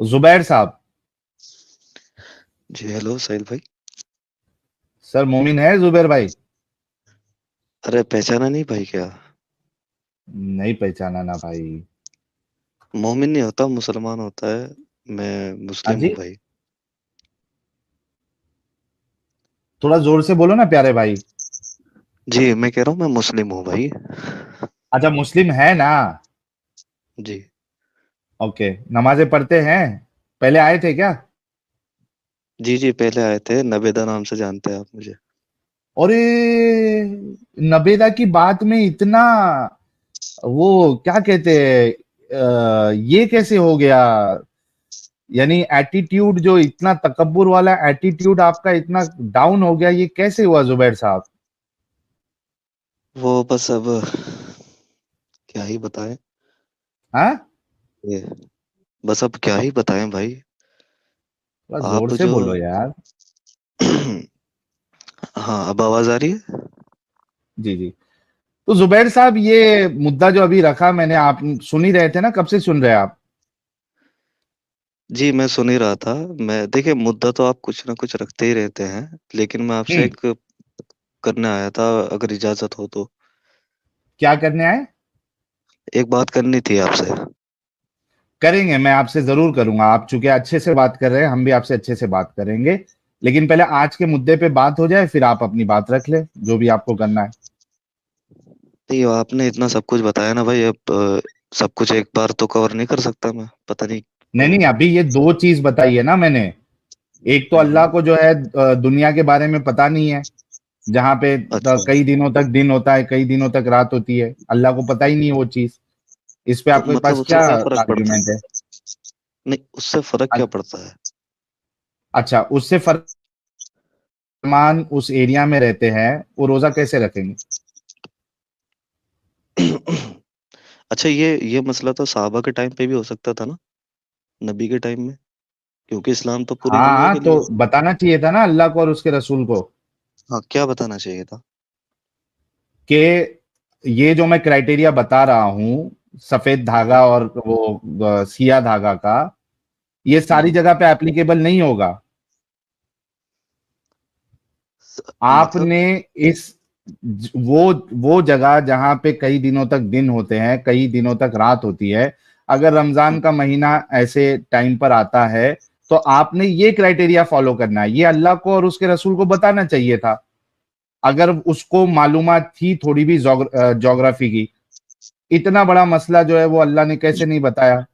जुबैर साहब। जी हेलो साहिल भाई। सर मोमिन है जुबैर भाई? अरे पहचाना नहीं भाई क्या? नहीं पहचाना ना भाई। मोमिन नहीं होता, मुसलमान होता है। मैं हाँ मुस्लिम जी। हूँ भाई। थोड़ा जोर से बोलो ना प्यारे भाई। जी मैं कह रहा हूँ मैं मुस्लिम हूँ भाई। अच्छा, मुस्लिम है ना? जी। ओके। नमाजें पढ़ते हैं? पहले आए थे क्या? जी जी पहले आए थे, नवेदा नाम से जानते हैं आप मुझे। अरे, नबेदा की बात में इतना, वो क्या कहते हैं, ये कैसे हो गया? यानी एटीट्यूड, जो इतना तकब्बुर वाला एटीट्यूड आपका इतना डाउन हो गया, ये कैसे हुआ जुबैर साहब? वो बस अब क्या ही बताएं। हाँ। ये बस अब क्या ही बताएं भाई। थोड़ा जोर आप से जो बोलो यार। हाँ अब आवाज आ रही है। जी जी। तो जुबैर साहब, ये मुद्दा जो अभी रखा मैंने, आप सुन ही रहे थे ना? कब से सुन रहे हैं आप? जी मैं सुन ही रहा था। मैं देखिए, मुद्दा तो आप कुछ ना कुछ रखते ही रहते हैं, लेकिन मैं आपसे हम्म। एक करने आया था, अगर इजाजत हो तो। क्या करने आए? एक बात करनी थी आपसे। करेंगे, मैं आपसे जरूर करूंगा। आप चूंकि अच्छे से बात कर रहे हैं, हम भी आपसे अच्छे से बात करेंगे। लेकिन पहले आज के मुद्दे पे बात हो जाए, फिर आप अपनी बात रख ले, जो भी आपको करना है। नहीं आपने इतना सब कुछ बताया ना भाई, अब सब कुछ एक बार तो कवर नहीं कर सकता मैं, पता नहीं नहीं क्यों। नहीं, अभी ये दो चीज बताई है ना मैंने। एक तो अल्लाह हम्म। को जो है दुनिया के बारे में पता नहीं है, जहां पे अच्छा। कई दिनों तक दिन होता है, कई दिनों तक रात होती है, अल्लाह को पता ही नहीं है वो चीज। इस पे तो आपके मतलब पास उससे क्या क्या फर्क पड़ता आर्ग्यूमेंट है? है? नहीं उससे फर्क क्या पड़ता है? अच्छा, उससे फर्क, मुसलमान उस एरिया में रहते हैं, वो रोजा कैसे रखेंगे? अच्छा, ये मसला तो साहबा के टाइम पे भी हो सकता था ना, नबी के टाइम में, क्योंकि इस्लाम तो पूरी दुनिया हाँ, के तो लिए। बताना चाहिए था ना अल्लाह को और उसके रसूल को, हाँ क्या बताना चाहिए था? कि ये जो मैं क्राइटेरिया बता रहा हूँ, सफेद हम्म। धागा और वो सिया धागा का, ये सारी हम्म। जगह पे एप्लीकेबल नहीं होगा। मतलब। आपने इस वो जगह जहां पे कई दिनों तक दिन होते हैं, कई दिनों तक रात होती है, अगर रमजान हम्म। का महीना ऐसे टाइम पर आता है, तो आपने ये क्राइटेरिया फॉलो करना है। ये अल्लाह को और उसके रसूल को बताना चाहिए था, अगर उसको मालूमात थी थोड़ी भी ज्योग्राफी की। इतना बड़ा मसला जो है वो अल्लाह ने कैसे नहीं बताया?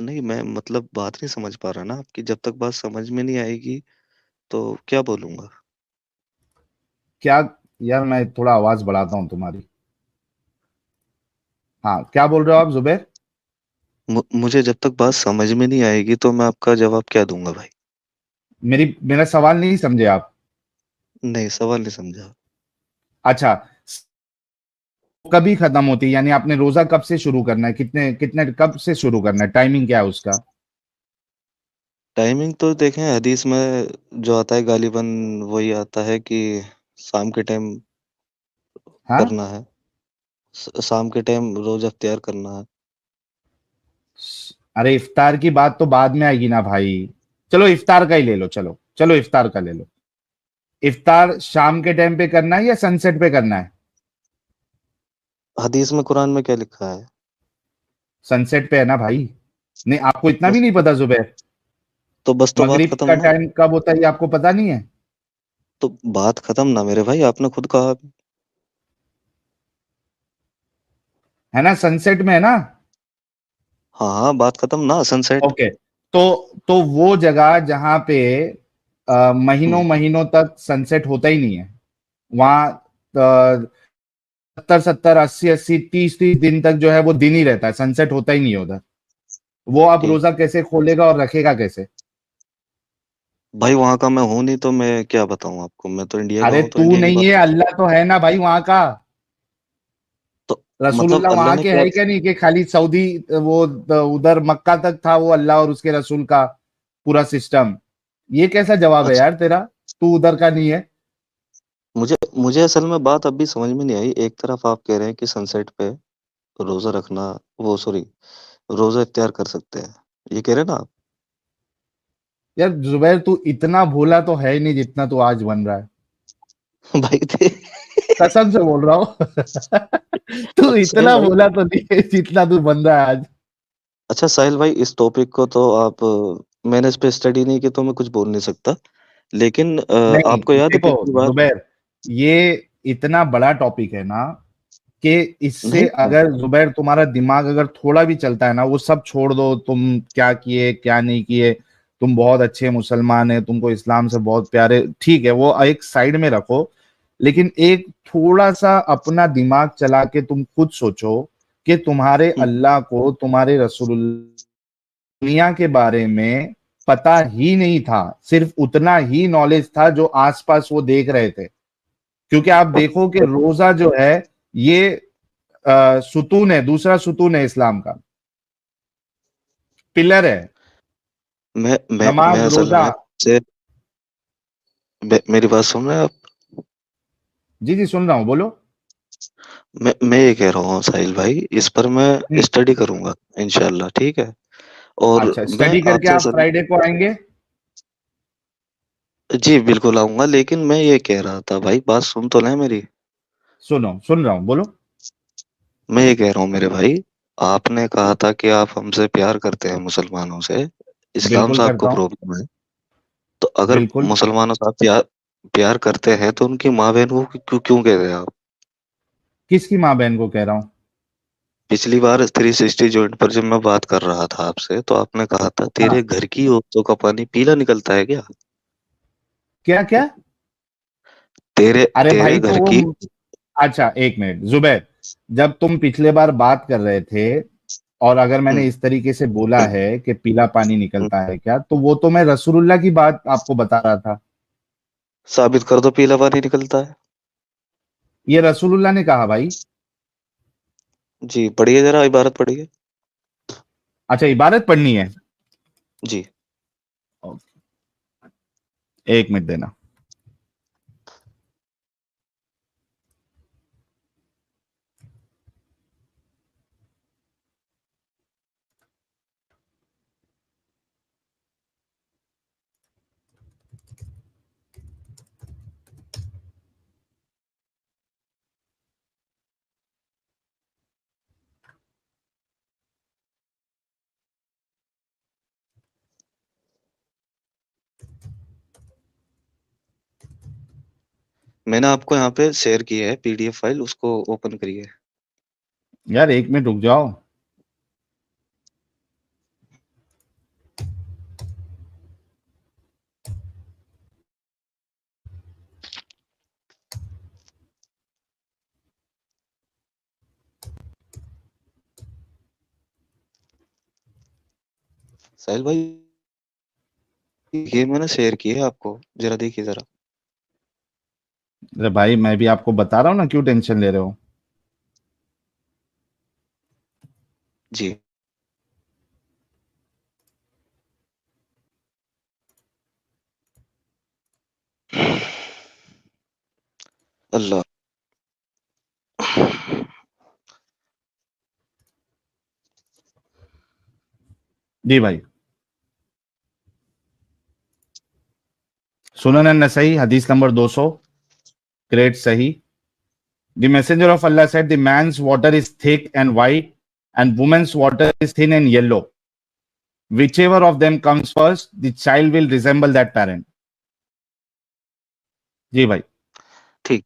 नहीं मैं मतलब बात नहीं समझ पा रहा ना आपकी, जब तक बात समझ में नहीं आएगी तो क्या बोलूंगा। क्या? यार, मैं थोड़ा आवाज बढ़ाता हूँ तुम्हारी। हाँ, क्या बोल रहे हो आप जुबैर? मुझे जब तक बात समझ में नहीं आएगी तो मैं आपका जवाब क्या दूंगा भाई? मेरा सवाल नहीं समझे आप? नहीं सवाल नहीं समझा। अच्छा, कभी खत्म होती है, यानी आपने रोजा कब से शुरू करना है, कितने कितने कब से शुरू करना है, टाइमिंग क्या है उसका? टाइमिंग तो देखें, हदीस में जो आता है गालिबन वही आता है कि शाम के टाइम हाँ। करना है। शाम के टाइम रोजा अख्तियार करना है। अरे, इफ्तार की बात तो बाद में आएगी ना भाई। चलो इफ्तार का ही ले लो, चलो चलो इफ्तार का ले लो। इफ्तार शाम के टाइम पे करना है या सनसेट पे करना है? हदीस में कुरान में क्या लिखा है? सनसेट पे है ना भाई। नहीं, आपको इतना भी बस। नहीं पता जुबैर? तो बात मगरिब खत्म का ना। टाइम कब होता है ये आपको पता नहीं है? तो बात खत्म ना मेरे भाई, आपने खुद कहा। है ना, सनसेट में है ना? हाँ हाँ बात खत्म ना, सनसेट। ओके। तो वो जगह जहां पे महीनों हम्म। महीनों तक सनसेट होता ही नहीं है, वहां 70 70 80 80 30 30 दिन तक जो है वो दिन ही रहता है, सनसेट होता ही नहीं है उधर। वो अब ठीक। रोजा कैसे खोलेगा और रखेगा कैसे? भाई वहां का मैं हूं नहीं, तो मैं क्या बताऊं आपको, मैं तो इंडिया का अरे, हूँ तो तू इंडिया की नहीं बात है, करूँ। अल्लाह तो है ना भाई वहां का। तो मतलब रसूलुल्लाह अल्लाह वहां ने के क्या? है क्या? नहीं कि खाली सऊदी, वो उधर मक्का तक था वो अल्लाह और उसके रसूल का पूरा सिस्टम? ये कैसा जवाब है अच्छा। यार तेरा? तू उधर का नहीं है। मुझे मुझे असल में बात अभी समझ में नहीं आई। एक तरफ आप कह रहे हैं कि सनसेट पे रोजा रखना, वो सॉरी, रोजा इख्तियार कर सकते हैं, ये कह रहे ना आप? यार जुबैर, तू इतना भोला तो है ही नहीं जितना तू आज बन रहा है। भाई थे। कसम से बोल रहा हूँ। तू साहिल इतना भाई, भोला तो नहीं है जितना तू बन रहा है आज। अच्छा साहिल भाई, इस टॉपिक को तो आप, मैंने इस पे स्टडी नहीं की तो मैं कुछ बोल नहीं सकता, लेकिन नहीं आपको याद है देखो पिछली बार? जुबैर, ये इतना बड़ा टॉपिक है ना कि इससे नहीं, अगर जुबैर तुम्हारा दिमाग अगर थोड़ा भी चलता है ना, वो सब छोड़ दो, तुम क्या किए क्या नहीं किए, तुम बहुत अच्छे मुसलमान है, तुमको इस्लाम से बहुत प्यारे, ठीक है, वो एक साइड में रखो। लेकिन एक थोड़ा सा अपना दिमाग चला के तुम खुद सोचो कि तुम्हारे हम्म, अल्लाह को, तुम्हारे रसूल दुनिया के बारे में पता ही नहीं था, सिर्फ उतना ही नॉलेज था जो आसपास वो देख रहे थे। क्योंकि आप देखो कि रोजा जो है, ये सुतून है, दूसरा सुतून है इस्लाम का, पिलर है। मैं नमाज, असल रोजा। में आपसे, मेरी बात सुन रहे हैं आप? जी जी, सुन रहा हूँ, बोलो। मैं ये कह रहा हूँ साहिल भाई, इस पर मैं हम्म। स्टडी करूंगा इंशाल्लाह, ठीक है? और अच्छा, मैं स्टडी करके आपसे आप असल, फ्राइडे को आएंगे? जी बिल्कुल आऊंगा, लेकिन मैं ये कह रहा था भाई, बात सुन तो लें मेरी। सुनो, सुन रहा हूँ, बोलो। मैं ये कह रहा हूँ मेरे भाई, आपने कहा था कि आप हमसे प्यार करते हैं, मुसलमानों से, इस्लाम बिल्कुल से आपको करता हूँ। प्रॉब्लम है। तो अगर बिल्कुल। मुसलमानों से आप प्यार प्यार करते हैं तो उनकी माँ बहन को क्यों क्यों कह रहे हैं आप? किसकी माँ बहन को कह रहा हूँ? पिछली बार 360 जॉइंट पर जब मैं बात कर रहा था आपसे, तो आपने कहा था हाँ। तेरे घर की औरतों का पानी पीला निकलता है क्या? क्या क्या? तेरे अरे तेरे भाई, तो घर वो, की, अच्छा एक मिनट जुबैर, जब तुम पिछले बार बात कर रहे थे और अगर हम्म, मैंने इस तरीके से बोला है कि पीला पानी हम्म, निकलता है क्या, तो वो तो मैं रसूलुल्लाह की बात आपको बता रहा था। साबित कर दो पीला पानी निकलता है। ये रसूलुल्लाह ने कहा भाई। जी पढ़िए, जरा इबारत पढ़िए। अच्छा, इबारत पढ़नी है? जी। एक मिनट देना। मैंने आपको यहाँ पे शेयर की है पीडीएफ फाइल, उसको ओपन करिए। यार एक मिनट रुक जाओ। साहिल भाई, ये मैंने शेयर की है आपको, जरा देखिए जरा। अरे भाई, मैं भी आपको बता रहा हूँ ना, क्यों टेंशन ले रहे हो? जी। अल्लाह। जी भाई। सुनन नसई हदीस नंबर 200, ग्रेट सही। The messenger of Allah said, the man's water is thick and white, and woman's water is thin and yellow. Whichever of them comes first, the child will resemble that parent. जी भाई। ठीक,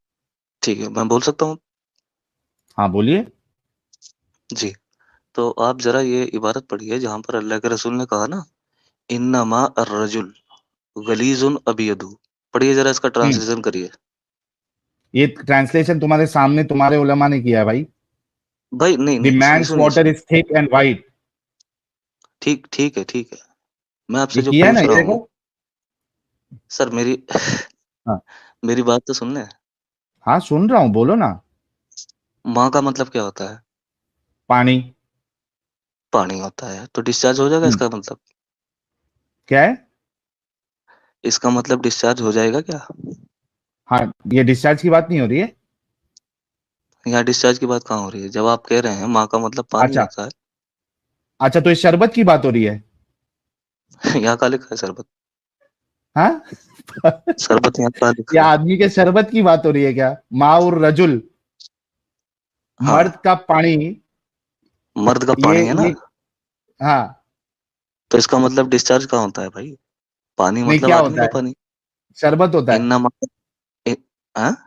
ठीक है, मैं बोल सकता हूँ? हाँ बोलिए। जी। तो आप जरा ये इबारत पढ़िए जहाँ पर अल्लाह के रसूल ने कहा ना, इन्नमा अर्रजुल गलीजुन अबियदु। पढ़िए जरा, इसका हम्म। ट्रांसलेशन करिए। ये ट्रांसलेशन तुम्हारे सामने तुम्हारे उलमा ने किया है भाई। भाई नहीं द नहीं, सुनिए मैन्स सुनिए वाटर सुनिए। Is thick and white. ठीक ठीक है, ठीक है। मैं ये आपसे जो किया है ना, पूछ ये रहा देखो। हूँ, सर मेरी हाँ। मेरी बात तो सुन ले। हाँ सुन रहा हूँ, बोलो ना। माँ का मतलब क्या होता है? पानी। पानी होता है, तो डिस्चार्ज हो जाएगा हम्म। इसका मतलब? क्या है? इसका मतलब डिस्चार्ज हो जाएगा क्या? हाँ, ये डिस्चार्ज की बात नहीं हो रही है। यहाँ डिस्चार्ज की बात कहाँ हो रही है, जब आप कह रहे हैं माँ का मतलब पानी अच्छा। होता है? अच्छा, तो इस शरबत की बात हो रही है। यहाँ का लिखा है शरबत। हाँ शरबत यहाँ का लिखा ये है। आदमी के शरबत की बात हो रही है क्या? माउर रजुल, हाँ, मर्द का पानी। मर्द का पानी है ना, ये हाँ। तो इसका मतलब डिस्चार्ज कहाँ होता है भाई? पानी नहीं, मतलब क्या आदमी होता का है? पानी। शरबत होता है। इन्नमा इ- हाँ?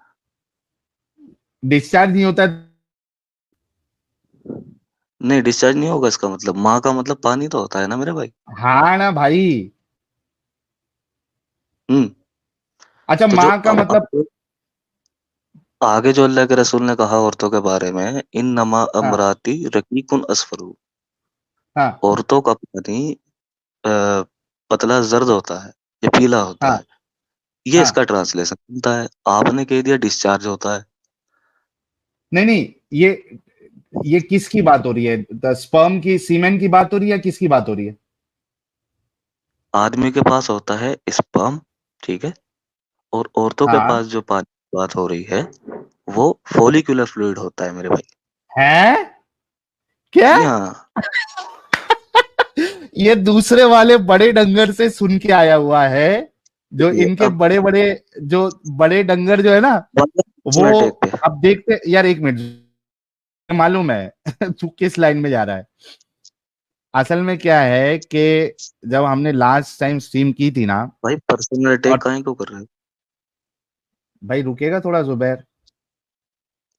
डिस्चार्ज नहीं होता है। नहीं, डिस्चार्ज नहीं होगा इसका मतलब, माँ का मतलब पानी तो होता है ना मेरे भाई। हाँ ना भाई। हम्म। अच्छा, तो जो माँ का अब मतलब। आगे जो अल्लाह के रसूल ने कहा औरतों के बारे में, इन नमा हाँ अमराती रकीकुन असफरू, हाँ औरतों का पानी अ, पतला जर्द होता है या पीला होता हाँ है। ये हाँ। इसका ट्रांसलेशन बनता है। आपने कह दिया डिस्चार्ज होता है। नहीं नहीं, ये किसकी बात हो रही है? स्पर्म की, सीमेन की बात हो रही है या किसकी बात हो रही है? आदमी के पास होता है स्पर्म, ठीक है, और औरतों के हाँ। पास जो पानी की बात हो रही है वो फोलिकुलर फ्लूइड होता है मेरे भाई। है क्या? जी हाँ। ये दूसरे वाले बड़े डंगर से सुन के आया हुआ है। जो देखिए इनके अब बड़े बड़े, जो बड़े डंगर जो है ना, वो, मिनट एक पे। अब देखते यार, एक मिनट। मालूम है तू किस लाइन में जा रहा है। असल में क्या है कि जब हमने लास्ट टाइम स्ट्रीम की थी ना, भाई पर्सनल अटैक और काहे क्यों कर रहे हो? भाई रुकेगा थोड़ा जुबैर?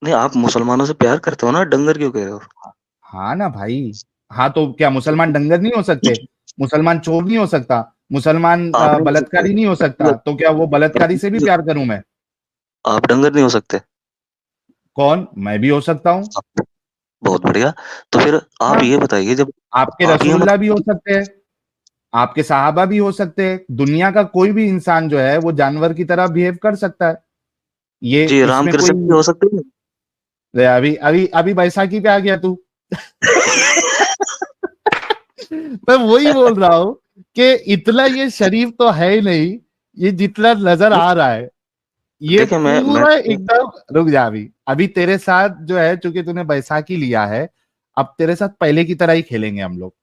नहीं, आप मुसलमानों से प्यार करते हो ना, डंगर क्यों कह रहे हो? हाँ ना भाई। हाँ तो क्या मुसलमान डंगर नहीं हो सकते? मुसलमान चोर नहीं हो सकता? मुसलमान आप नहीं हो सकते। बलात्कारी नहीं हो सकता? तो क्या वो बलात्कारी से भी प्यार करूं मैं? आप डंगर नहीं हो सकते। कौन? मैं भी हो सकता हूँ। आप- बहुत बढ़िया। तो फिर आप ये हाँ, बताइए, जब आपके आप ये मत रसूलुल्लाह भी हो सकते हैं, आपके सहाबा भी हो सकते हैं, दुनिया का कोई भी इंसान जो है वो जानवर की तरह बिहेव कर सकता है। ये जी, इसमें रामकृष्ण भी कोई। हो सकते हैं। अभी अभी अभी बैसाखी पे आ गया तू। मैं वही बोल रहा हूँ कि इतना ये शरीफ तो है ही नहीं, ये जितना नजर आ रहा है। ये देखिए मैं पूरा एकदम। रुक जा, अभी अभी तेरे साथ जो है, चूंकि तूने बैसाखी लिया है, अब तेरे साथ पहले की तरह ही खेलेंगे हम लोग।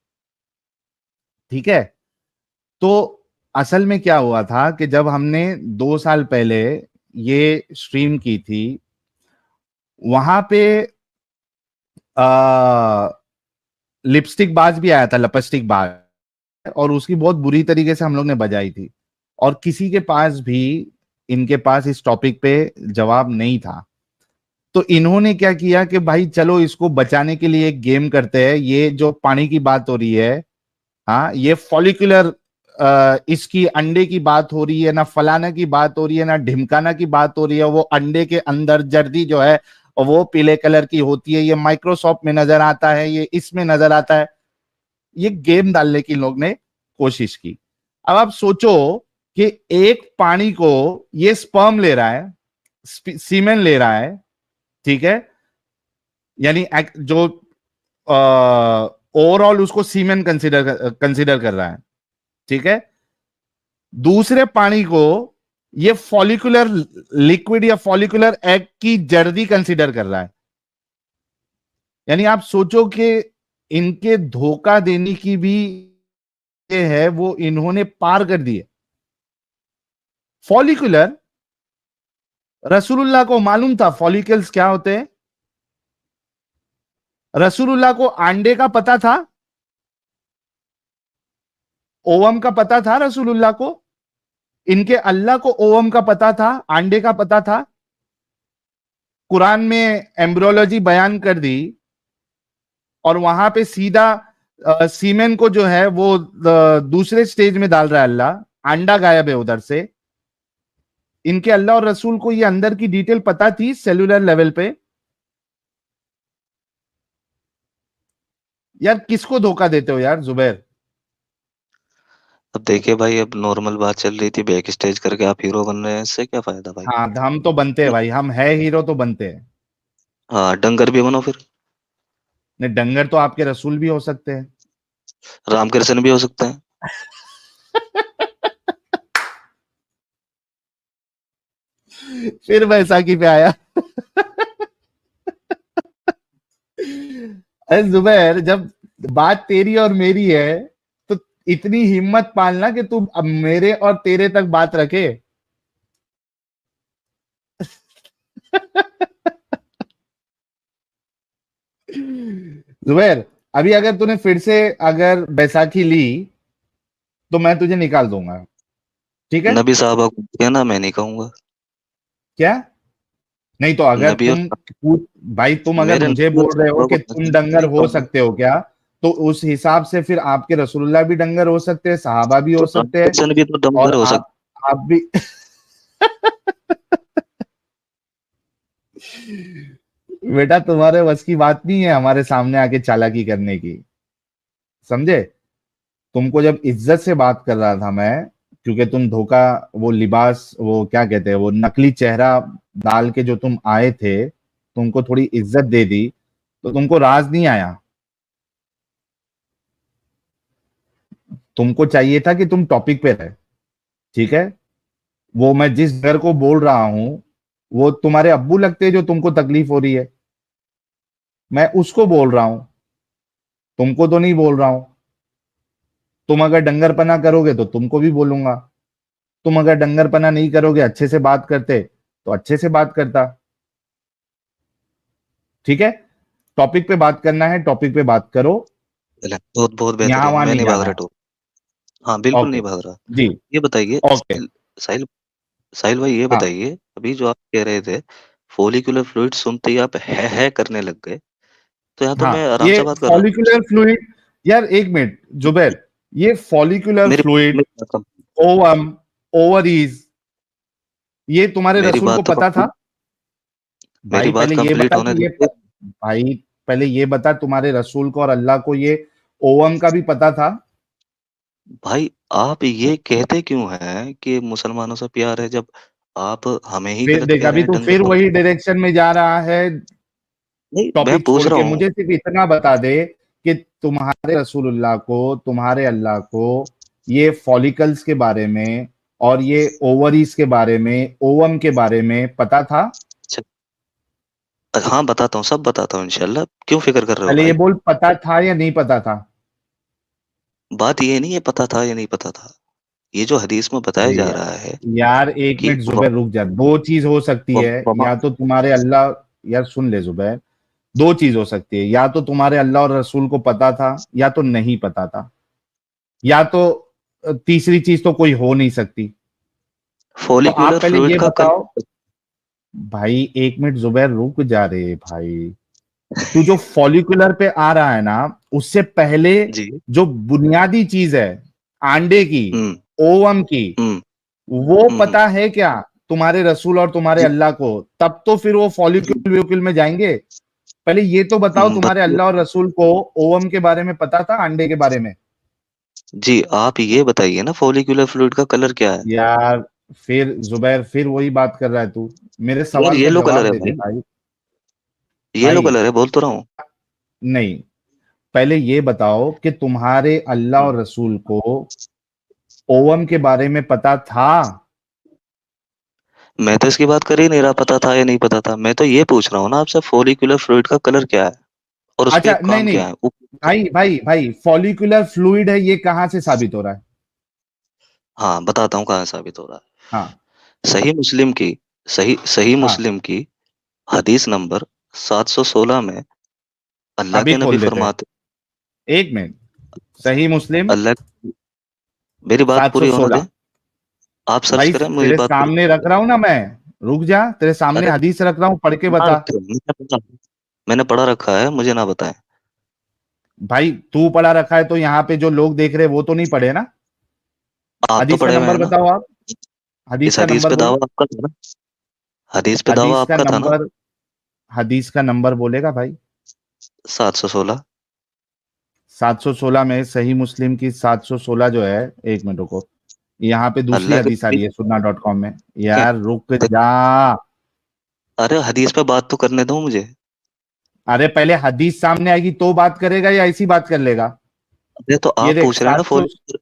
ठीक है? तो असल में क्या हुआ था कि जब हमने 2 साल पहले ये स्ट्रीम की थी, वहां पे आ, लिपस्टिक बाज भी आया था, लिपस्टिक बाज, और उसकी बहुत बुरी तरीके से हम लोग ने बजाई थी। और किसी के पास भी, इनके पास इस टॉपिक पे जवाब नहीं था। तो इन्होंने क्या किया कि भाई चलो इसको बचाने के लिए एक गेम करते हैं। ये जो पानी की बात हो रही है, हाँ, ये फॉलिकुलर, इसकी अंडे की बात हो रही है ना, फलाना की बात हो रही है ना, ढिमकाना की बात हो रही है। वो अंडे के अंदर जर्दी जो है, और वो पीले कलर की होती है। ये माइक्रोसॉफ्ट में नजर आता है, ये इसमें नजर आता है। ये गेम डालने की इन लोग ने कोशिश की। अब आप सोचो कि एक पानी को ये स्पर्म ले रहा है, सीमेन ले रहा है, ठीक है, यानी जो ओवरऑल उसको सीमेन कंसिडर कर रहा है, ठीक है। दूसरे पानी को ये फॉलिकुलर लिक्विड या फॉलिकुलर एग की जर्दी कंसिडर कर रहा है। यानी आप सोचो कि इनके धोखा देने की भी ये है, वो इन्होंने पार कर दिए। फॉलिकुलर, रसूलुल्लाह को मालूम था फॉलिकल्स क्या होते हैं? रसूलुल्लाह को अंडे का पता था, ओवम का पता था रसूलुल्लाह को। इनके अल्लाह को ओवम का पता था, अंडे का पता था। कुरान में एम्ब्रियोलॉजी बयान कर दी, और वहां पे सीधा सीमेन को जो है वो दूसरे स्टेज में डाल रहा है अल्लाह, अंडा गायब है उधर से। इनके अल्लाह और रसूल को ये अंदर की डिटेल पता थी सेलुलर लेवल पे। यार किसको धोखा देते हो यार जुबैर? अब देखिए भाई, अब नॉर्मल बात चल रही थी, बैक स्टेज करके आप हीरो बन रहे हैं, इससे क्या फायदा भाई? हाँ, हम तो बनते हैं भाई, हम है हीरो तो बनते हैं। हाँ, डंगर भी बनो फिर। नहीं, डंगर तो आपके रसूल भी हो सकते हैं। रामकृष्ण भी हो सकते हैं। फिर बैसाखी पे आया। अरे जुबैर, जब बात तेरी और मेरी है, तो इतनी हिम्मत पालना कि तू अब मेरे और तेरे तक बात रखे। जुबैर, अभी अगर तूने फिर से अगर बैसाखी ली तो मैं तुझे निकाल दूंगा, ठीक है? नबी साहबा को कहना, मैं नहीं कहूंगा। क्या? नहीं तो अगर नबी और भाई तुम अगर मेरे मुझे नबी और बोल रहे हो साहबा को कि मैं तुम डंगर नहीं हो कहूंगा। सकते हो क्या, तो उस हिसाब से फिर आपके रसूलुल्लाह भी डंगर हो सकते हैं, सहाबा भी तो हो सकते हैं, ट्रांसलेशन भी तो डंगर और हो आप भी। बेटा तुम्हारे बस की बात नहीं है हमारे सामने आके चालाकी करने की, समझे? तुमको जब इज्जत से बात कर रहा था मैं, क्योंकि तुम धोखा, वो लिबास, वो क्या कहते हैं, वो नकली चेहरा डाल के जो तुम आए थे, तुमको थोड़ी इज्जत दे दी, तो तुमको राज नहीं आया। तुमको चाहिए था कि तुम टॉपिक पे रहे, ठीक है? वो मैं जिस घर को बोल रहा हूं, वो तुम्हारे अब्बू लगते हैं जो तुमको तकलीफ हो रही है, मैं उसको बोल रहा हूं, तुमको तो नहीं बोल रहा हूं। तुम अगर डंगरपना करोगे तो तुमको भी बोलूंगा, तुम अगर डंगरपना नहीं करोगे, अच्छे से बात करते तो अच्छे से बात करता, ठीक है? टॉपिक पे बात करना है, टॉपिक पे बात करो, सकता। बहुत बहुत यहां बेहतरीन, वहां मैं नहीं नहीं भाग जाना रहा है। टू। हाँ, बिल्कुल नहीं ओके भाग रहा। जी। ये बताइए ओके। साहिल साहिल भाई, ये हाँ, बताइए, अभी जो आप कह रहे थे, फॉलिकुलर फ्लूइड सुनते ही आप है करने लग गए, तो यहाँ तो हाँ, मैं आराम ये से बात कर रहा हूँ। फॉलिकुलर फ्लूइड, यार एक मिनट जुबैर, ये फॉलिकुलर मेरी फ्लूइड, मेरी बात कम- ओवम, ओवरीज, ये तुम्हारे मेरी रसूल को बात तो पता था? मेरी भाई बात पहले ये कंप्लीट बता होने कि दीजिए। भाई पहले ये बता, तुम्हारे रसूल को और अल्लाह को ये ओवम का भी पता था? भाई, आप ये कहते क्यों हैं कि मुसलमानों से प्यार है, जब आप हमें ही फिर गलत देख, कह रहे अभी हैं, तू फिर डंगर वही डायरेक्शन में जा रहा है। नहीं, मैं टॉपिक पूछ छोड़ रहा के हूँ। मुझे सिर्फ इतना बता दे कि तुम्हारे रसूलुल्लाह को, तुम्हारे अल्लाह को ये फॉलिकल्स के बारे में और ये ओवरीज के बारे में, ओवम के बारे में पता था? अच्छा, हाँ बताता हूँ, सब बताता हूँ इंशाल्लाह, क्यों फिक्र कर रहे हो पहले ये भाई। बोल, पता था या नहीं पता था? बात ये नहीं है पता था या नहीं पता था, ये जो हदीस में बताया अरे जा यार, रहा है यार एक कि मिनट जुबैर रुक जा, दो चीज हो सकती है, वमा। या तो तुम्हारे अल्लाह, यार सुन ले जुबैर, दो चीज हो सकती है, या तो तुम्हारे अल्लाह और रसूल को पता था या तो नहीं पता था, या तो तीसरी चीज तो कोई हो नहीं सकती। तो आप फॉलिकुलर पहले फ्लूइड ये का बताओ। भाई एक मिनट जुबैर रुक जा रे भाई, तू जो फॉलिकुलर पे आ रहा है ना, उससे पहले जी। जो बुनियादी चीज है, अंडे की, हुँ, ओवम की, हुँ, वो हुँ। पता है क्या तुम्हारे रसूल और तुम्हारे जी, अल्लाह को? तब तो फिर वो जी। फॉलिक्यूल व्यूक्यूल में जाएंगे। पहले ये तो बताओ, तुम्हारे बताइए। अल्लाह और रसूल को ओवम के बारे में पता था, अंडे के बारे में? जी, आप ये बताइए ना, फॉलिक्यूलर फ्लूइड का कलर क्या है? यार फिर जुबैर फिर वही बात कर रहा है तू, मेरे यार सवाल का येलो कलर जवाब है दे दे भाई, भाई। येलो भाई कलर है, बोल तो रहा हूँ। नहीं, पहले ये बताओ कि तुम्हारे अल्लाह हुँ, और रसूल को ओवम के बारे में पता था? मैं तो इसकी बात कर ही नहीं रहा, पता था या नहीं पता था। मैं तो ये पूछ रहा हूँ ना आपसे, फॉलिक्यूलर फ्लूइड का कलर क्या है? और उसके अच्छा नहीं काम नहीं, क्या है? वो भाई भाई भाई, फॉलिकुलर फ्लूइड है, ये कहां से साबित हो रहा है? हाँ, बताता हूँ कहाँ साबित हो रहा है। हाँ। सही मुस्लिम की सही सही हाँ, मुस्लिम की हदीस नंबर 716 में अल्लाह अभी के नबी खोल देते हैं, फरमाते, एक मिनट। सही मुस्लिम अल्लाह, मेरी बात पूरी होने 716। दें। आप सर्च भाई करें, मेरी तेरे बात पूरी सामने रख रहा हूं ना मैं, रुक जा, तेरे सामने अरे हदीस रख रहा हूं, पढ़ के पढ़ा बता। रखे मैंने पढ़ा रखा है, मुझे ना बताएं। भाई तू पढ़ा रखा है तो यहाँ पे जो लोग देख रहे हैं वो तो नहीं पढ़े ना? आप तो हदीस का पढ़े हुए हैं नंबर ना। बताओ आप, हदीस इस का हदीस नंबर पे बोलो। दावा आपका था ना, हदीस पे दावा हदीस का आपका था ना। नंबर, हदीस का नंबर बोलेगा भाई? 716। 716 में सही मुस्लिम की 716 जो है, एक मिनट रुको, यहाँ पे दूसरी अल्लाह के हदीस आ नबी रही है सुन्ना डॉट कॉम में। के यार रुक देख, जा। अरे हदीस पे बात तो करने दो मुझे। अरे पहले हदीस सामने आएगी तो बात करेगा या ऐसी बात कर लेगा? अरे तो ये आप देख पूछ रहे हैं ना, 700।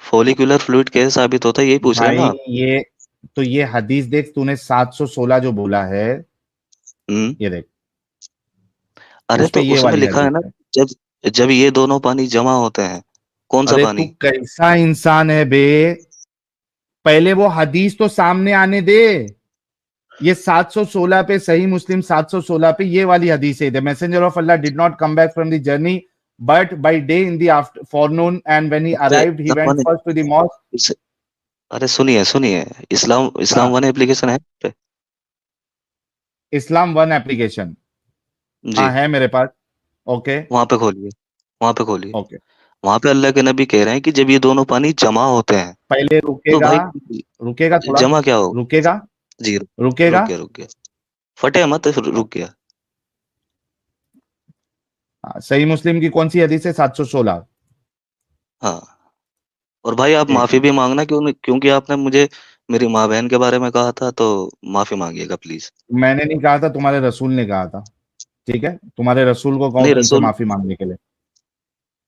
फॉलिक्यूलर फ्लूइड कैसे साबित होता है, यही पूछ रहे हैं ना भाई आप। ये, तो ये हदीस देख, तूने 716 जो बोला है, हम्म। ये देख, अरे उस तो पे ये उसमें वाली लिखा है हदीस ना, है। जब जब ये दोनों पानी जमा होते हैं, कौन सा अरे तू पानी? कैसा इंसान है बे, पहले वो हदीस तो सामने आने दे। ये 716 पे, सही मुस्लिम 716 पे ये वाली हदीस है, the messenger of Allah did not come back from the journey but by day in the afternoon and when he इससे arrived he went first to the mosque. इससे अरे सुनिए सुनिए, इस्लाम इस्लाम हाँ, वन एप्लीकेशन है पे? इस्लाम वन एप्लीकेशन, जी, हाँ है मेरे पास। ओके। वहां पे खोलिए, वहां पे खोलिए। ओके, वहां पे अल्लाह के नबी कह रहे हैं कि जब ये दोनों पानी जमा होते हैं पहले तो रुकेगा, भाई रुकेगा थोड़ा, जमा क्या हो? रुकेगा, जी, रुकेगा। रुक गया, फटे मत, रुक गया। हाँ, सही मुस्लिम की कौन सी हदीस है? 716। हाँ, और भाई आप एक माफी मिनट, भी मांगना, क्योंकि आपने मुझे मेरी माँ बहन के बारे में कहा था, तो माफी मांगिएगा प्लीज। मैंने नहीं कहा था, तुम्हारे रसूल ने कहा था। ठीक है, तुम्हारे रसूल को कहो नहीं, तुमसे रसूल माफी मांगने के लिए।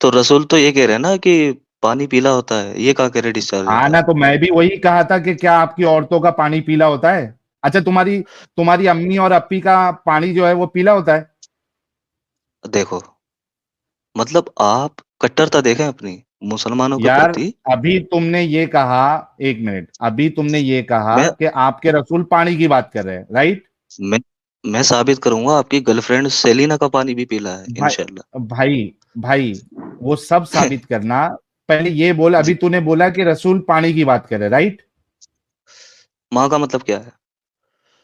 तो रसूल तो ये कह रहे हैं ना कि पानी पीला होता है, ये कहाँ कह रहे डिस्चार्ज हाँ होता ना, है। तो मैं भी वही कहा था कि क्या आपकी औरतों का पानी पीला होता है? अच्छा, तुम्हारी तुम्हारी अम्मी और अप्पी का पानी जो है वो पीला होता है? देखो, मतलब आप कट्टरता देखें अपनी मुसलमानों के यार, प्रति। अभी तुमने ये कहा, एक मिनट, अभी तुमने ये कहा मैं कि आपके रसूल पानी की बात कर रहे हैं, राइट? मैं मैं साबित करूंगा, आपकी गर्लफ्रेंड सेलिना का पानी भी पीला है भाई, इंशाल्लाह। भाई, भाई, वो सब साबित करना, पहले ये बोल, अभी जी, तूने बोला कि रसूल पानी की बात कर रहे हैं, राइट? माँ का मतलब क्या है?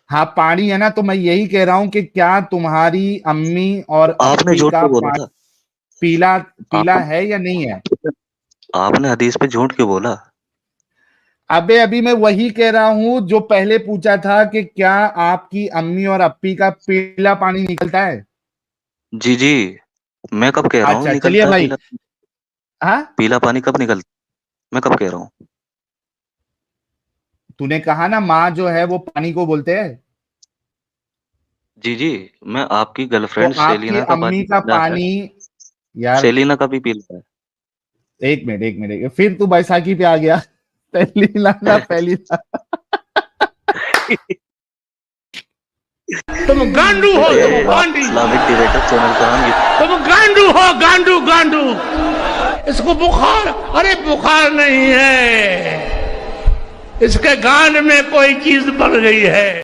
हाँ, पानी है ना, तो मैं यही कह रहा हूं कि क्या तुम्हारी अम्मी और तो आपने अप्पी झूठ का क्यों बोला पानी था? पीला पीला आप है या नहीं है? आपने हदीस पे झूठ क्यों बोला? अबे अभी मैं वही कह रहा हूं जो पहले पूछा था कि क्या आपकी अम्मी और अप्पी का पीला पानी निकलता है? जी जी, मैं कब कह रहा हूँ अच्छा चलिए निकलता है भाई। पीला? हाँ, पीला पानी कब निकलता? मैं कब कह रहा हूँ? तूने कहा ना माँ जो है वो पानी को बोलते हैं। जी जी, मैं आपकी तो गर्लफ्रेंड आपकी सेलिना का अम्मी पानी का पीला है, पानी, यार, सेलिना का भी पीला एक मिनट, एक मिनट, फिर तू बैसाखी पे आ गया। पहली लाना, है। पहली लाना। तुम गांडू हो, ये तुम आप गांडी, इस्लामिक डिबेटर चैनल का नाम तुम गांडू हो, गांडू गांडू। इसको बुखार, अरे बुखार नहीं है, इसके गांड में कोई चीज बढ़ गई है।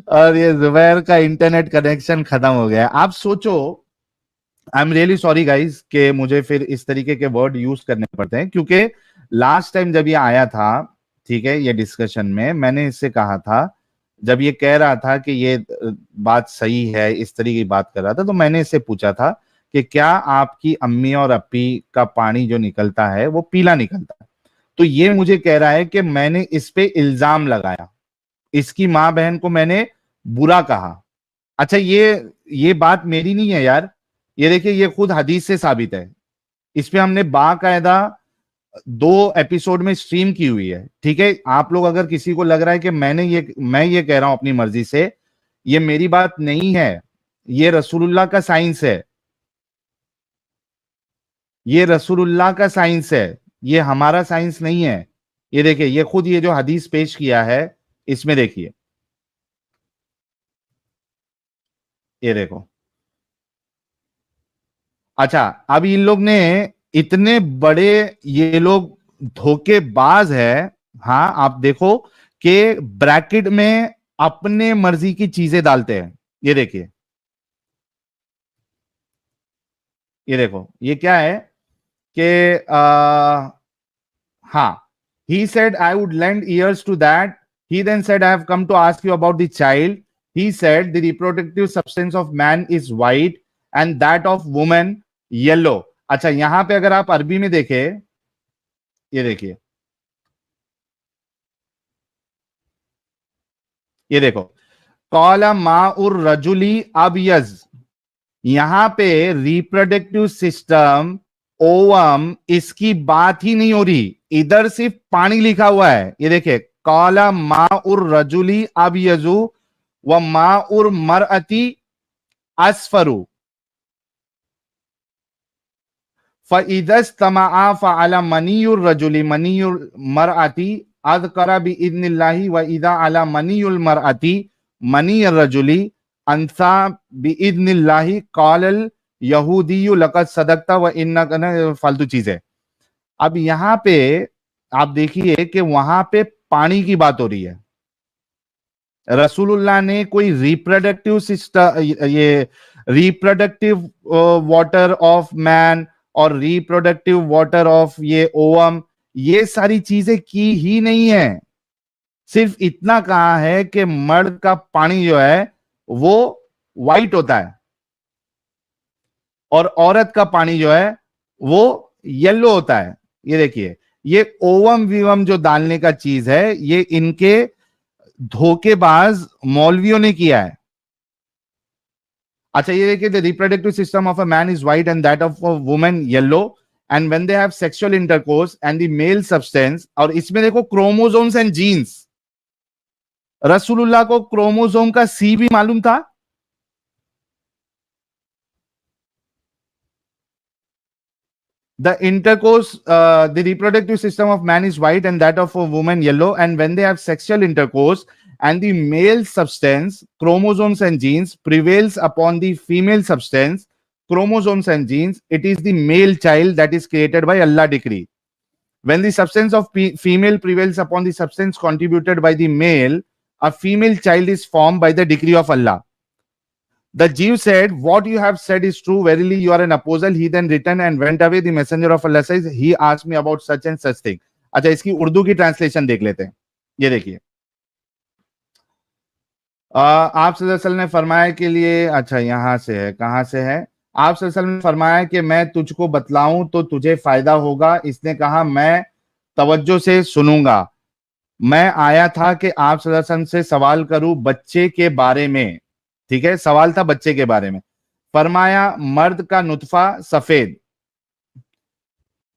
और ये जुबैर का इंटरनेट कनेक्शन खत्म हो गया। आप सोचो, I am really sorry guys कि मुझे फिर इस तरीके के वर्ड यूज करने पड़ते हैं, क्योंकि लास्ट टाइम जब ये आया था, ठीक है, ये डिस्कशन में मैंने इससे कहा था, जब ये कह रहा था कि ये बात सही है, इस तरीके की बात कर रहा था, तो मैंने इससे पूछा था कि क्या आपकी अम्मी और अप्पी का पानी जो निकलता है वो पीला निकलता है? तो ये मुझे कह रहा है कि मैंने इस पे इल्जाम लगाया, इसकी माँ बहन को मैंने बुरा कहा। अच्छा, ये बात मेरी नहीं है यार, ये देखिए, ये खुद हदीस से साबित है। इस पे हमने बाकायदा 2 एपिसोड में स्ट्रीम की हुई है। ठीक है, आप लोग अगर किसी को लग रहा है कि मैं ये कह रहा हूं अपनी मर्जी से, ये मेरी बात नहीं है, ये रसूलुल्लाह का साइंस है, ये रसूलुल्लाह का साइंस है, ये हमारा साइंस नहीं है। ये देखिए, ये खुद ये जो हदीस पेश किया है, इसमें देखिए, ये देखो। अच्छा, अब इन लोग ने, इतने बड़े ये लोग धोखेबाज है। हाँ, आप देखो कि ब्रैकेट में अपने मर्जी की चीजें डालते हैं। ये देखिए, ये देखो, ये क्या है कि हाँ, he said I would lend ears to that. He then said I have come to ask you about the child. He said the reproductive substance of man is white and that of woman yellow. अच्छा, यहां पे अगर आप अरबी में देखें, ये देखिए, ये देखो, कौला माउर रजुली अबयज, यहां पे रिप्रोडक्टिव सिस्टम, ओवम, इसकी बात ही नहीं हो रही, इधर सिर्फ पानी लिखा हुआ है। ये देखिए, कौला माउर रजुली अबयजु व माउर मरअती असफरू फ़इदस्तमाअ फ़अला मनियुर रजुली मनियुल मरअती अज़करा बिइज़्निल्लाहि व इज़ा अला मनियुल मरअती मनियुर रजुली अंसा बिइज़्निल्लाहि क़ालल यहूदिय्यु लक़द सदक़ता व इन्नका, फालतू चीजें। अब यहां पे आप देखिए कि वहां पे पानी की बात हो रही है। रसूलुल्लाह ने कोई रिप्रोडक्टिव सिस्टम, ये रिप्रोडक्टिव वाटर ऑफ मैन और रिप्रोडक्टिव वाटर ऑफ ये ओवम, ये सारी चीजें की ही नहीं है। सिर्फ इतना कहा है कि मर्द का पानी जो है वो वाइट होता है और औरत का पानी जो है वो येलो होता है। ये देखिए, ये ओवम विवम जो डालने का चीज है, ये इनके धोखेबाज मौलवियों ने किया है। अच्छा, ये देखिए, the reproductive system of a man is white and that of a woman yellow and when they have sexual intercourse and the male substance, और इसमें देखो क्रोमोसोम्स एंड जीन्स। रसूलुल्लाह को क्रोमोसोम का सी भी मालूम था। The intercourse, the reproductive system of man is white and that of a woman yellow, and when they have sexual intercourse and the male substance, chromosomes and genes, prevails upon the female substance, chromosomes and genes, it is the male child that is created by Allah decree. When the substance of female prevails upon the substance contributed by the male, a female child is formed by the decree of Allah. The Jew said, what you have said is true. Verily, you are an apostle. He then returned and went away. The messenger of Allah says, he asked me about such and such thing. अच्छा, इसकी उर्दू की translation देख लेते हैं। ये देखिए, आप सल्लल्लाहु अलैहि वसल्लम ने फरमाया के लिए, अच्छा यहां से है, कहां से है? आप सल्लल्लाहु अलैहि वसल्लम ने फरमाया कि मैं तुझको बतलाऊं तो तुझे फायदा होगा। इसने कहा, मैं तवज्जो से सुनूंगा। मैं आया था कि आप सल्लल्लाहु अलैहि वसल्लम से सवाल करूं बच्चे के बारे में। ठीक है, सवाल था बच्चे के बारे में। फरमाया, मर्द का नुतफा सफेद,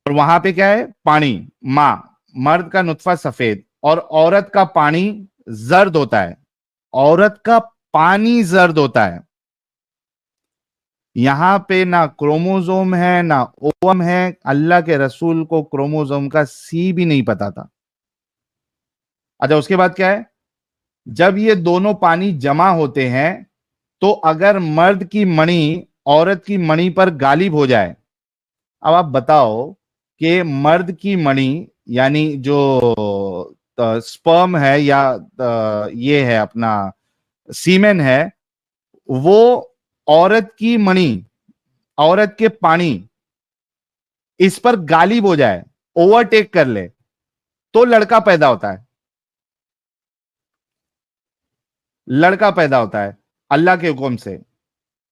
और वहां पे क्या है? पानी, मां। मर्द का नुतफा सफेद और औरत का पानी जर्द होता है। औरत का पानी जर्द होता है। यहां पे ना क्रोमोसोम है ना ओवम है। अल्लाह के रसूल को क्रोमोसोम का सी भी नहीं पता था। अच्छा, उसके बाद क्या है? जब ये दोनों पानी जमा होते हैं तो अगर मर्द की मणि औरत की मणि पर गालिब हो जाए, अब आप बताओ कि मर्द की मणि यानी जो स्पर्म है या ये है अपना सीमेन है, वो औरत की मणि, औरत के पानी इस पर गालिब हो जाए, ओवरटेक कर ले, तो लड़का पैदा होता है। लड़का पैदा होता है अल्लाह के हुक्म से।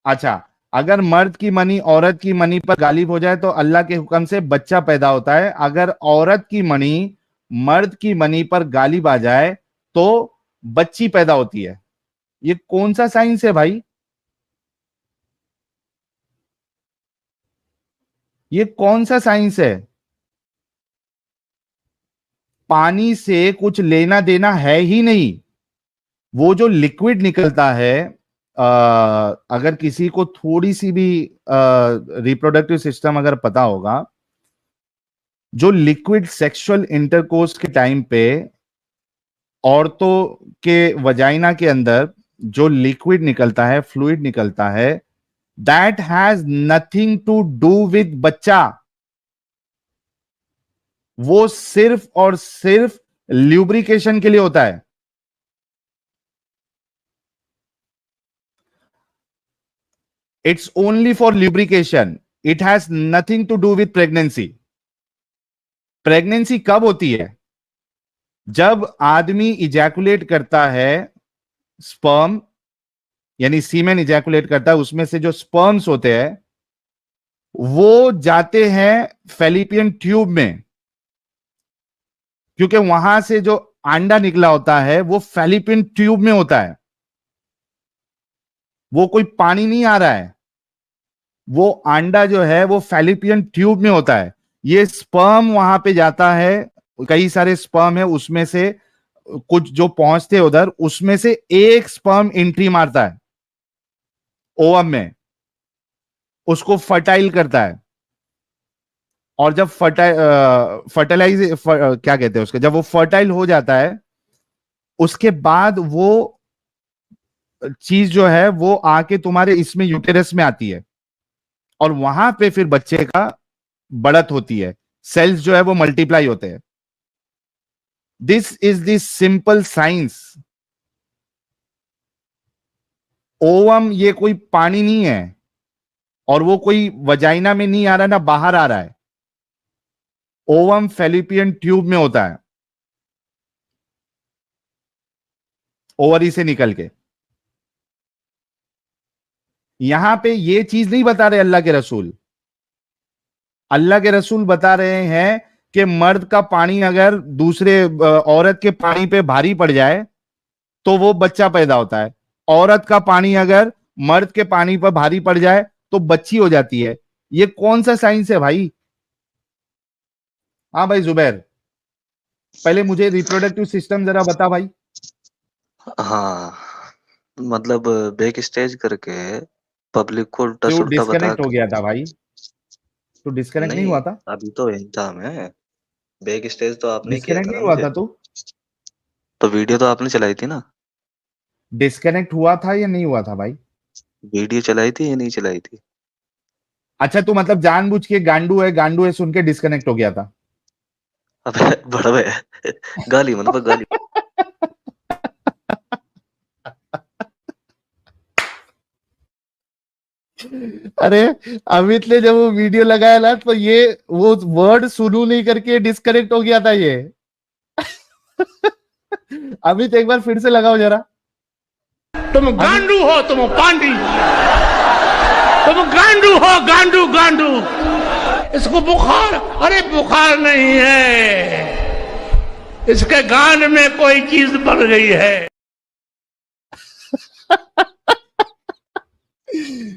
अच्छा, अगर मर्द की मनी औरत की मनी पर गालिब हो जाए तो अल्लाह के हुक्म से बच्चा पैदा होता है। अगर औरत की मनी मर्द की मनी पर गालिब आ जाए तो बच्ची पैदा होती है। ये कौन सा साइंस है भाई? ये कौन सा साइंस है? पानी से कुछ लेना देना है ही नहीं। वो जो लिक्विड निकलता है, अगर किसी को थोड़ी सी भी रिप्रोडक्टिव सिस्टम अगर पता होगा, जो लिक्विड सेक्सुअल इंटरकोर्स के टाइम पे औरतों के वजाइना के अंदर जो लिक्विड निकलता है, फ्लूइड निकलता है, that has nothing to do with बच्चा। वो सिर्फ और सिर्फ ल्यूब्रिकेशन के लिए होता है। It's only for lubrication. It has nothing to do with pregnancy. Pregnancy कब होती है? जब आदमी इजैकुलेट करता है, स्पर्म यानी सीमेन इजैकुलेट करता है, उसमें से जो स्पर्म्स होते हैं वो जाते हैं फैलिपियन ट्यूब में, क्योंकि वहां से जो अंडा निकला होता है वो फैलिपियन ट्यूब में होता है। वो कोई पानी नहीं आ रहा है, वो अंडा जो है वो फैलिपियन ट्यूब में होता है। ये स्पर्म वहां पे जाता है, कई सारे स्पर्म है, उसमें से कुछ जो पहुंचते उधर, उसमें से एक स्पर्म एंट्री मारता है ओवम में, उसको फर्टाइल करता है। और जब फर्टिलाइज क्या कहते हैं उसके, जब वो फर्टाइल हो जाता है, उसके बाद वो चीज जो है वो आके तुम्हारे इसमें यूटेरस में आती है और वहां पे फिर बच्चे का बढ़त होती है, सेल्स जो है वो मल्टीप्लाई होते हैं। This is the simple science. Ovum ये कोई पानी नहीं है और वो कोई वजाइना में नहीं आ रहा ना बाहर आ रहा है। ओवम फेलिपियन ट्यूब में होता है, ओवरी से निकल के। यहां पे ये चीज नहीं बता रहे अल्लाह के रसूल। अल्लाह के रसूल बता रहे हैं कि मर्द का पानी अगर दूसरे औरत के पानी पे भारी पड़ जाए तो वो बच्चा पैदा होता है, औरत का पानी अगर मर्द के पानी पर भारी पड़ जाए तो बच्ची हो जाती है। ये कौन सा साइंस है भाई? हाँ भाई जुबैर, पहले मुझे रिप्रोडक्टिव सिस्टम जरा बता भाई। हाँ, मतलब बैक स्टेज करके पब्लिक को उल्टा तो सुल्टा बता डिस्कनेक्ट हो गया था भाई, तो डिस्कनेक्ट नहीं हुआ था? अभी तो यही था मैं। बैक स्टेज तो आपने किया डिस्कनेक्ट था नहीं ना हुआ मुझे। था? तो वीडियो तो आपने चलाई थी ना। डिस्कनेक्ट हुआ था या नहीं हुआ था भाई? वीडियो चलाई थी या नहीं चलाई थी? अच्छा, तो मतलब जानबूझ के गांडू है सुन के डिस्कनेक्ट हो गया था? अबे बड़वे, गाली मत बक, गाली। अरे अमित ने जब वो वीडियो लगाया ना तो ये वो वर्ड सुनू नहीं करके डिस्कनेक्ट हो गया था ये। अमित एक बार फिर से लगाओ जरा। तुम गांडू हो, तुम पांडी, तुम गांडू हो, गांडू गांडू। इसको बुखार, अरे बुखार नहीं है, इसके गांड में कोई चीज बढ़ गई है।